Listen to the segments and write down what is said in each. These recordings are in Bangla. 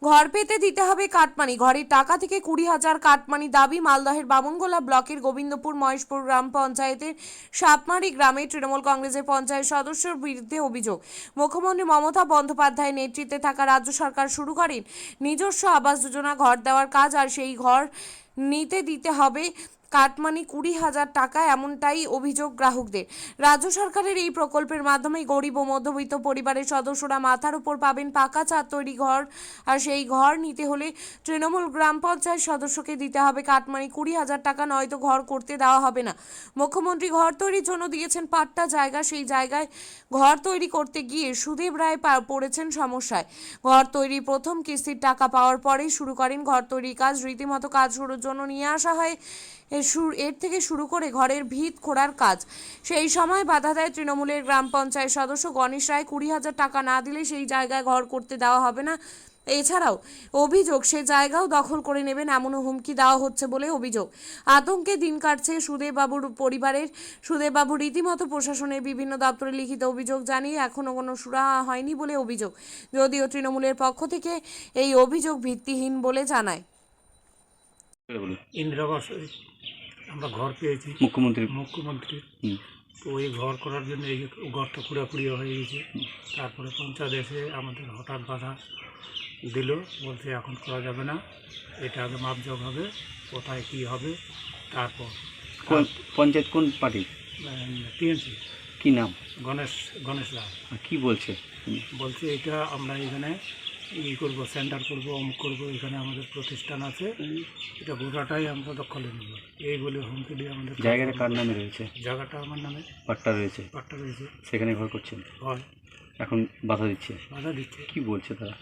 ঘর পেতে দিতে হবে কাটমানি, ঘরের টাকা থেকে 20,000 কাটমানি দাবি। মালদহের বামনগোলা ব্লকের গোবিন্দপুর মহেশপুর গ্রাম পঞ্চায়েতের সাপমারি গ্রামে তৃণমূল কংগ্রেসের পঞ্চায়েত সদস্যর বিরুদ্ধে অভিযোগ। মুখ্যমন্ত্রী মমতা বন্দ্যোপাধ্যায়ের নেতৃত্বে থাকা রাজ্য সরকার শুরু করেন নিজস্ব আবাস যোজনা ঘর দেওয়ার কাজ, আর সেই ঘর নিতে দিতে হবে কাটমানি 20,000 টাকা, এমনটাই অভিযোগ গ্রাহকদের। রাজ্য সরকারের এই প্রকল্পের মাধ্যমে গরিব ও মধ্যবিত্ত পরিবারের সদস্যরা মাথার উপর পাবেন পাকা ছাদ তৈরি ঘর, আর সেই ঘর নিতে হলে তৃণমূল গ্রাম পঞ্চায়েত সদস্যকে দিতে হবে কাটমানি 20,000 টাকা, নয়তো ঘর করতে দেওয়া হবে না। মুখ্যমন্ত্রী ঘর তৈরির জন্য দিয়েছেন পাট্টা জায়গা, সেই জায়গায় ঘর তৈরি করতে গিয়ে সুদেব রায় পড়েছেন সমস্যায়। ঘর তৈরি প্রথম কিস্তির টাকা পাওয়ার পরেই শুরু করেন ঘর তৈরির কাজ। রীতিমতো কাজ শুরুর জন্য নিয়ে আসা হয় এর থেকে শুরু করে ঘরের ভিত খোঁড়ার কাজ। সেই সময় বাধা দেয় তৃণমূলের গ্রাম পঞ্চায়েত সদস্য গণেশ রায়। 20,000 টাকা না দিলে সেই জায়গায় ঘর করতে দেওয়া হবে না। এছাড়াও অভিযোগ সে জায়গাও দখল করে নেবেন, এমনও হুমকি দেওয়া হচ্ছে বলে অভিযোগ। আতঙ্কে দিন কাটছে সুদেববাবুর পরিবারের। সুদেববাবু রীতিমতো প্রশাসনের বিভিন্ন দপ্তরে লিখিত অভিযোগ জানিয়ে এখনও কোনো সুরাহা হয়নি বলে অভিযোগ, যদিও তৃণমূলের পক্ষ থেকে এই অভিযোগ ভিত্তিহীন বলে জানায়। ইন্দিরা আবাস আমরা ঘর পেয়েছি মুখ্যমন্ত্রী তো ওই ঘর করার জন্য এই ঘরটা খুঁড়াখুড়ি হয়ে গেছে। তারপরে পঞ্চায়েত এসে আমাদের হঠাৎ বাধা দিল, বলতে এখন করা যাবে না, এটা আগে মাপজোক হবে, কোথায় কী হবে। তারপর পঞ্চায়েত কোন পার্টি? টিএমসি। কি নাম? গণেশ রায়। কি বলছে? বলছে এটা আমরা এখানে করবো, সেন্টার করবো, অমুক করবো, এখানে আমাদের প্রতিষ্ঠান আছে, এটা গোটাটাই আমরা দখলে নেব, এই বলে হুমকি দিয়ে আমাদের। জায়গাটা কার নামে রয়েছে? জায়গাটা আমার নামে পাট্টা রয়েছে। সেখানে ঘর করছেন? হয়। এখন বাধা দিচ্ছে? কি বলছে তারা?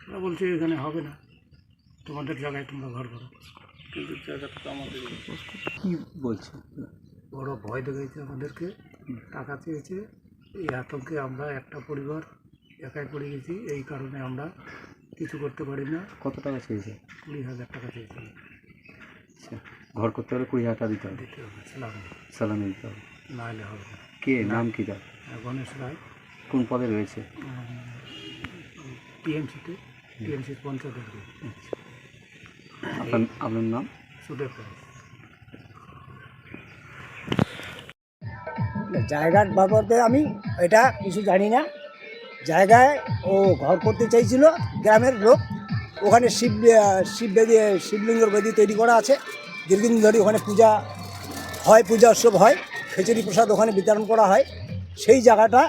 তারা বলছে এখানে হবে না, তোমাদের জায়গায় তোমরা ঘর করো, কিন্তু জায়গাটা তো আমাদের। কি বলছে? বড় ভয় দেখাইছে আমাদেরকে, টাকা চেয়েছে। এই আতঙ্কে আমরা একটা পরিবার একাই পড়ে গেছি, এই কারণে আমরা কিছু করতে পারি না। কত টাকা চেয়েছে? 20,000 টাকা চেয়েছি। আচ্ছা, ঘর করতে হলে 20,000 টাকা দিতে হবে? সালামি দিতে হবে, না হলে হবে না। কে নাম কি তার? গণেশ রায়। কোন পদে রয়েছে? টিএমসির পঞ্চায়েত। আপনার নাম? সুদেব রায়। জায়গার বাবদে আমি এটা কিছু জানি না। জায়গায় ও ঘর করতে চাইছিল, গ্রামের লোক। ওখানে শিবলিঙ্গর বেদি তৈরি করা আছে, দীর্ঘদিন ধরে ওখানে পূজা হয়, পূজা উৎসব হয়, খিচুড়ি প্রসাদ ওখানে বিতরণ করা হয়। সেই জায়গাটা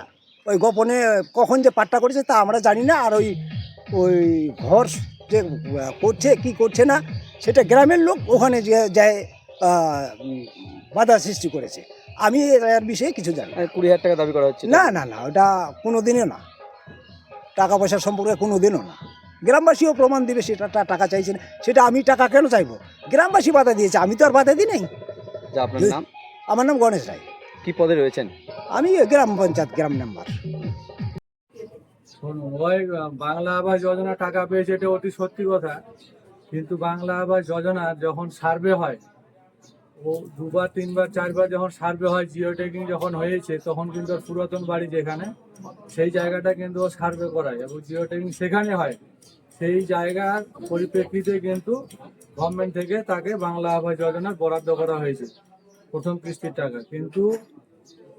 ওই গোপনে কখন যে পাট্টা করেছে তা আমরা জানি না। আর ওই ওই ঘর যে করছে কি করছে না সেটা গ্রামের লোক ওখানে যায় বাধা সৃষ্টি করেছে। আমি এর বিষয়ে কিছু জানি। 20,000 টাকা দাবি করা হচ্ছে? না না না, ওটা কোনো দিনও না, টাকা পয়সার সম্পর্কে কোনো দিনও না। গ্রামবাসীও প্রমাণ দিবে সেটা টাকা চাইছে না, সেটা আমি টাকা কেন চাইবো? গ্রামবাসী বাধা দিয়েছে, আমি তো আর বাধা দিই নাই। আপনার নাম? আমার নাম গণেশ রায়। কি পদে রয়েছেন? আমি গ্রাম পঞ্চায়েত গ্রাম মেম্বার। ওই বাংলা আবাস যোজনা টাকা পেয়েছে, এটা অতি সত্যি কথা। কিন্তু বাংলা আবাস যোজনা যখন সার্ভে হয়, ও 2বার 3বার 4বার যখন সার্ভে হয়, জিও ট্যাগিং যখন হয়েছে, তখন কিন্তু পুরাতন বাড়ি যেখানে, সেই জায়গাটা কিন্তু ও সার্ভে করায় এবং জিও ট্যাগিং সেখানে হয়। সেই জায়গার পরিপ্রেক্ষিতে কিন্তু গভর্নমেন্ট থেকে তাকে বাংলা আবাস যোজনার বরাদ্দ করা হয়েছে প্রথম কিস্তির টাকা। কিন্তু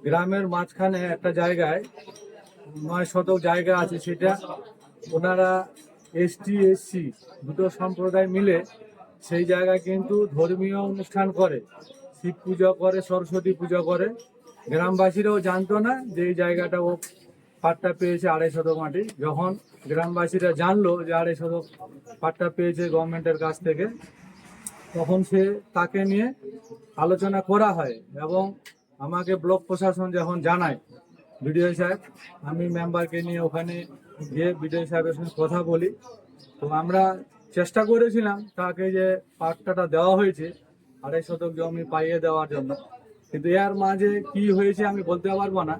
গ্রামের মাঝখানে একটা জায়গায় 9 শতক জায়গা আছে, সেটা ওনারা এসটি এসসি দুটো সম্প্রদায় মিলে সেই জায়গায় কিন্তু ধর্মীয় অনুষ্ঠান করে, শিব পূজা করে, সরস্বতী পূজা করে। গ্রামবাসীরাও জানতো না যে এই জায়গাটা ও পাট্টা পেয়েছে 2.5 শতক মাটি। যখন গ্রামবাসীরা জানলো যে 2.5 শতক পাট্টা পেয়েছে গভর্নমেন্টের কাছ থেকে, তখন তাকে নিয়ে আলোচনা করা হয় এবং আমাকে ব্লক প্রশাসন যখন জানায় বিডিও সাহেব, আমি মেম্বারকে নিয়ে ওখানে গিয়ে বিডিও সাহেবের সঙ্গে কথা বলি। তো আমরা চেষ্টা করেছিলাম তাকে যে পাট্টাটা দেওয়া হয়েছে 2.5 শতক জমি পাইয়ে দেওয়ার জন্য, কিন্তু এর মাঝে কি হয়েছে আমি বলতে পারবো না।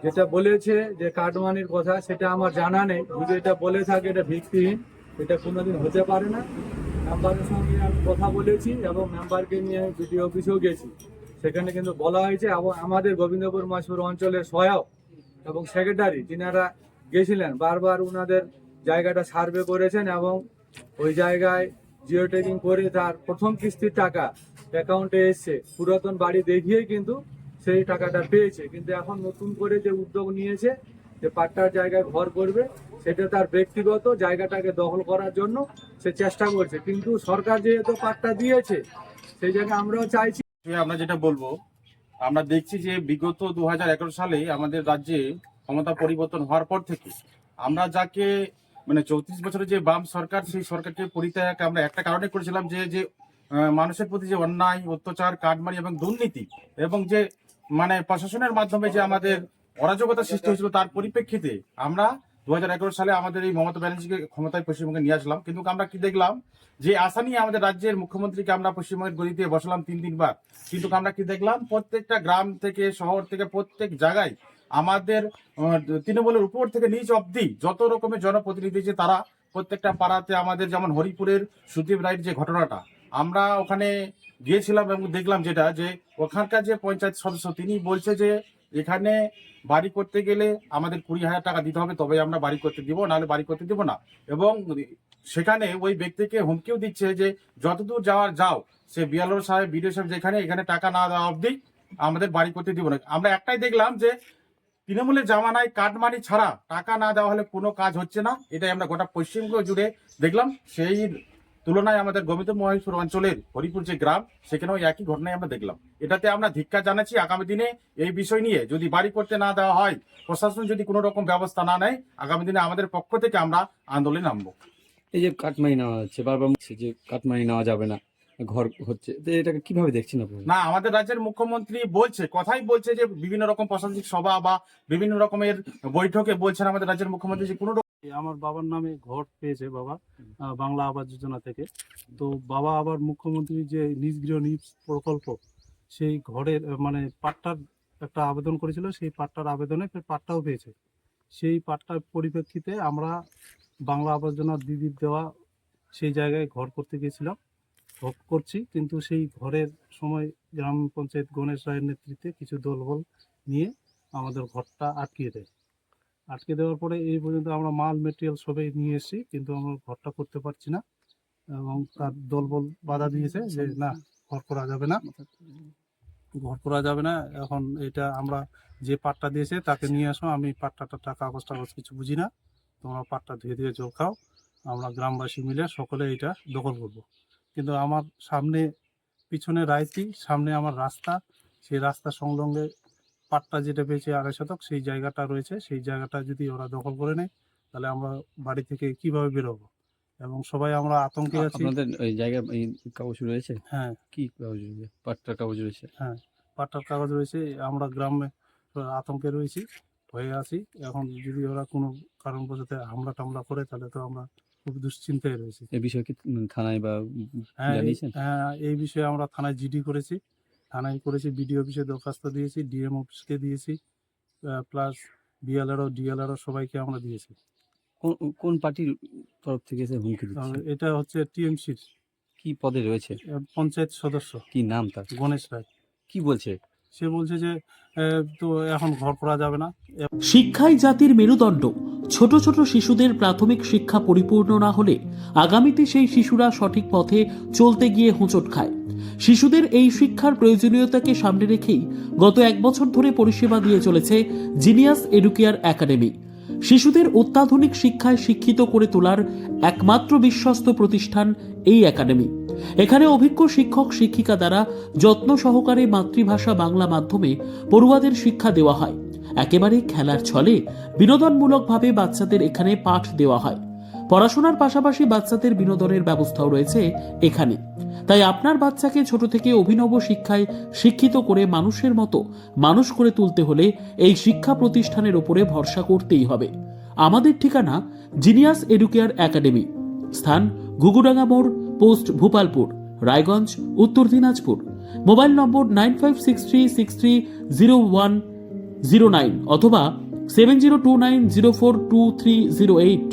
যেটা বলেছে যে কাটমানির কথা, সেটা আমার জানা নেই। যদি এটা বলে থাকে এটা ভিত্তিহীন, এটা কোনোদিন হতে পারে না। মেম্বারের সঙ্গে আমি কথা বলেছি এবং মেম্বারকে নিয়ে বিডিও অফিসেও গেছি, সেখানে কিন্তু বলা হয়েছে। এবং আমাদের গোবিন্দপুর মহেশপুর অঞ্চলের সহায়ক এবং সেক্রেটারি যিনারা গেছিলেন, বারবার ওনাদের জায়গাটা সার্ভে করেছেন এবং ওই জায়গায় জিও ট্যাগিং করে তার প্রথম কিস্তির টাকা অ্যাকাউন্টে এসছে, পুরাতন বাড়ি দেখিয়েই কিন্তু সেই টাকাটা পেয়েছে। কিন্তু এখন নতুন করে যে উদ্যোগ নিয়েছে যে পাট্টার জায়গায় ঘর করবে, সেটা তার ব্যক্তিগত জায়গাটাকে দখল করার জন্য সে চেষ্টা করছে। কিন্তু সরকার যেহেতু পাট্টা দিয়েছে, সেই জায়গায় আমরাও চাইছি। আমরা যেটা বলবো, আমরা দেখছি যে বিগত 2011 সালে আমাদের রাজ্যে ক্ষমতা পরিবর্তন হওয়ার পর থেকে আমরা যাকে মানে 34 বছরের যে বাম সরকার, সেই সরকারকে পরিত্যাগ আমরা একটা কারণে করেছিলাম যে মানুষের প্রতি যে অন্যায়, অত্যাচার, কাটমারি এবং দুর্নীতি এবং যে মানে প্রশাসনের মাধ্যমে যে আমাদের অরাজকতা সৃষ্টি হয়েছিল, তার পরিপ্রেক্ষিতে আমরা 2011 সালে আমাদের এই মমতা ব্যানার্জিকে ক্ষমতায় পশ্চিমবঙ্গে নিয়ে আসলাম। কিন্তু আমরা কি দেখলাম, যে আশা নিয়ে আমাদের রাজ্যের মুখ্যমন্ত্রীকে আমরা পশ্চিমবঙ্গের গদিতে বসালাম 3 বার, কিন্তু আমরা কি দেখলাম, প্রত্যেকটা গ্রাম থেকে শহর থেকে প্রত্যেক জায়গায় আমাদের তৃণমূলের উপর থেকে নিচ অবধি যত রকমের জনপ্রতিনিধি যে তারা প্রত্যেকটা পাড়াতে, আমাদের যেমন হরিপুরের সুদীপ রায়ের যে ঘটনাটা, আমরা ওখানে গিয়েছিলাম এবং দেখলাম যেটা, যে ওখানকার যে পঞ্চায়েত সদস্য তিনি বলছে যে এখানে বাড়ি করতে গেলে আমাদের 20,000 টাকা দিতে হবে, তবে আমরা বাড়ি করতে দিব, নাহলে বাড়ি করতে দিব না। এবং সেখানে ওই ব্যক্তিকে হুমকিও দিচ্ছে যে যতদূর যাও, সে বিএলও সাহেব, বিডিও সাহেব এখানে টাকা না দেওয়া অবধি আমাদের বাড়ি করতে দিব না। আমরা একটাই দেখলাম যে তৃণমূলের জামানায় কাটমানি ছাড়া টাকা না দেওয়া হলে কোনো কাজ হচ্ছে না। এটাই আমরা গোটা পশ্চিমবঙ্গ জুড়ে দেখলাম। সেই তুলনায় আমাদের গোবিন্দ মহেশপুর অঞ্চলের হরিপুর যে গ্রাম, সেখানেও একই ঘটনায় আমরা দেখলাম। এটাতে আমরা ধিক্কার জানাচ্ছি। আগামী দিনে এই বিষয় নিয়ে যদি বাড়ি করতে না দেওয়া হয়, প্রশাসন যদি কোনো রকম ব্যবস্থা না নেয়, আগামী দিনে আমাদের পক্ষ থেকে আমরা আন্দোলনে নামবো। এই যে কাটমানি নেওয়া হচ্ছে, বারবার বলছে যে কাটমানি নেওয়া যাবে না, ঘর হচ্ছে, তো এটাকে কিভাবে দেখছেন আপনি? না, আমাদের রাজ্যের মুখ্যমন্ত্রী কথাই বলছে যে বিভিন্ন রকম প্রশাসনিক সভা বা বিভিন্ন রকমের বৈঠকে বলছেন আমাদের রাজ্যের মুখ্যমন্ত্রী যে কোনো আমার বাবার নামে ঘর পেয়েছে বাবা বাংলা আবাস যোজনা থেকে। তো বাবা আবার মুখ্যমন্ত্রী যে নিজ গৃহ নিজ প্রকল্প, সেই ঘরের মানে পাট্টার একটা আবেদন করেছিল, সেই পাট্টার আবেদনে পাট্টাও পেয়েছে। সেই পাট্টার পরিপ্রেক্ষিতে আমরা বাংলা আবাস যোজনার দিদির দেওয়া সেই জায়গায় ঘর করতে গিয়েছিলাম, করছি। কিন্তু সেই ঘরের সময় গ্রাম পঞ্চায়েত গণেশ রায়ের নেতৃত্বে কিছু দলবল নিয়ে আমাদের ঘরটা আটকে দেওয়ার পরে এই পর্যন্ত আমরা মাল মেটেরিয়াল সবই নিয়ে এসেছি, কিন্তু আমরা ঘরটা করতে পারছি না। এবং তার দলবল বাধা দিয়েছে যে না, ঘর করা যাবে না। এখন এটা আমরা যে পাট্টা দিয়েছে তাকে নিয়ে আসো, আমি পাট্টাটা টাকা কাগজ কিছু বুঝি না, তোমরা পাট্টা ধুয়ে জল খাও, আমরা গ্রামবাসী মিলে সকলে এটা দখল করব। কিন্তু আমার পিছনে রায়তি, সামনে আমার রাস্তা, সেই রাস্তা সংলগ্নে পাট্টা যেটা পেয়েছে 2.5 শতক, সেই জায়গাটা রয়েছে। সেই জায়গাটা যদি ওরা দখল করে নেয়, তাহলে আমরা বাড়ি থেকে কিভাবে বেরোবো? এবং সবাই আমরা আতঙ্কে আছি। আপনাদের ওই জায়গায় এই কাগজ রয়েছে? হ্যাঁ। কি কাগজ রয়েছে? পাট্টার কাগজ রয়েছে? হ্যাঁ, পাট্টার কাগজ রয়েছে। আমরা গ্রামে আতঙ্কে রয়েছি, হয়ে আছি। এখন যদি ওরা কোনো কারণবশত হামলা টামলা করে, তাহলে তো আমরা খুব দুশ্চিন্তায় রয়েছি। এই বিষয়ে কি থানায় বা জানিয়েছেন? হ্যাঁ, এই বিষয়ে আমরা থানায় জিডি করেছি, বিডিও অফিসে দরখাস্ত দিয়েছি, ডিএম অফিসকে দিয়েছি, প্লাস ডিএলআরও সবাইকে আমরা দিয়েছি। কোন পার্টির তরফ থেকে এসে হুমকি দিচ্ছে? এটা হচ্ছে টিএমসির। কি পদে রয়েছে? পঞ্চায়েত সদস্য। কি নাম তার? গণেশ রায়। কি বলছে? সে বলছে যে তো এখন ঘর করা যাবে না। শিক্ষাই জাতির মেরুদণ্ড। ছোট ছোট শিশুদের প্রাথমিক শিক্ষা পরিপূর্ণ না হলে আগামীতে সেই শিশুরা সঠিক পথে চলতে গিয়ে হোঁচট খায়। শিশুদের এই শিক্ষার প্রয়োজনীয়তাকে সামনে রেখেই গত 1 বছর ধরে পরিষেবা দিয়ে চলেছে জিনিয়াস এডুকেয়ার একাডেমি। শিশুদের অত্যাধুনিক শিক্ষায় শিক্ষিত করে তোলার একমাত্র বিশ্বস্ত প্রতিষ্ঠান এই একাডেমি। এখানে অভিজ্ঞ শিক্ষক শিক্ষিকা দ্বারা যত্ন সহকারে মাতৃভাষা বাংলা মাধ্যমে পড়ুয়াদের শিক্ষা দেওয়া হয়। একেবারে খেলার ছলে বিনোদনমূলকভাবে বাচ্চাদের এখানে পাঠ দেওয়া হয়। পড়াশোনার পাশাপাশি বাচ্চাদের বিনোদনের ব্যবস্থাও রয়েছে এখানে। তাই আপনার বাচ্চাকে ছোট থেকে অভিনব শিক্ষায় শিক্ষিত করে মানুষের মতো মানুষ করে তুলতে হলে এই শিক্ষা প্রতিষ্ঠানের উপরে ভরসা করতেই হবে। আমাদের ঠিকানা জিনিয়াস এডুকেয়ার একাডেমি, স্থান ঘুঘুডাঙ্গা মোড়, পোস্ট ভূপালপুর, রায়গঞ্জ, উত্তর দিনাজপুর। মোবাইল নম্বর 9563630109 অথবা 7029042308।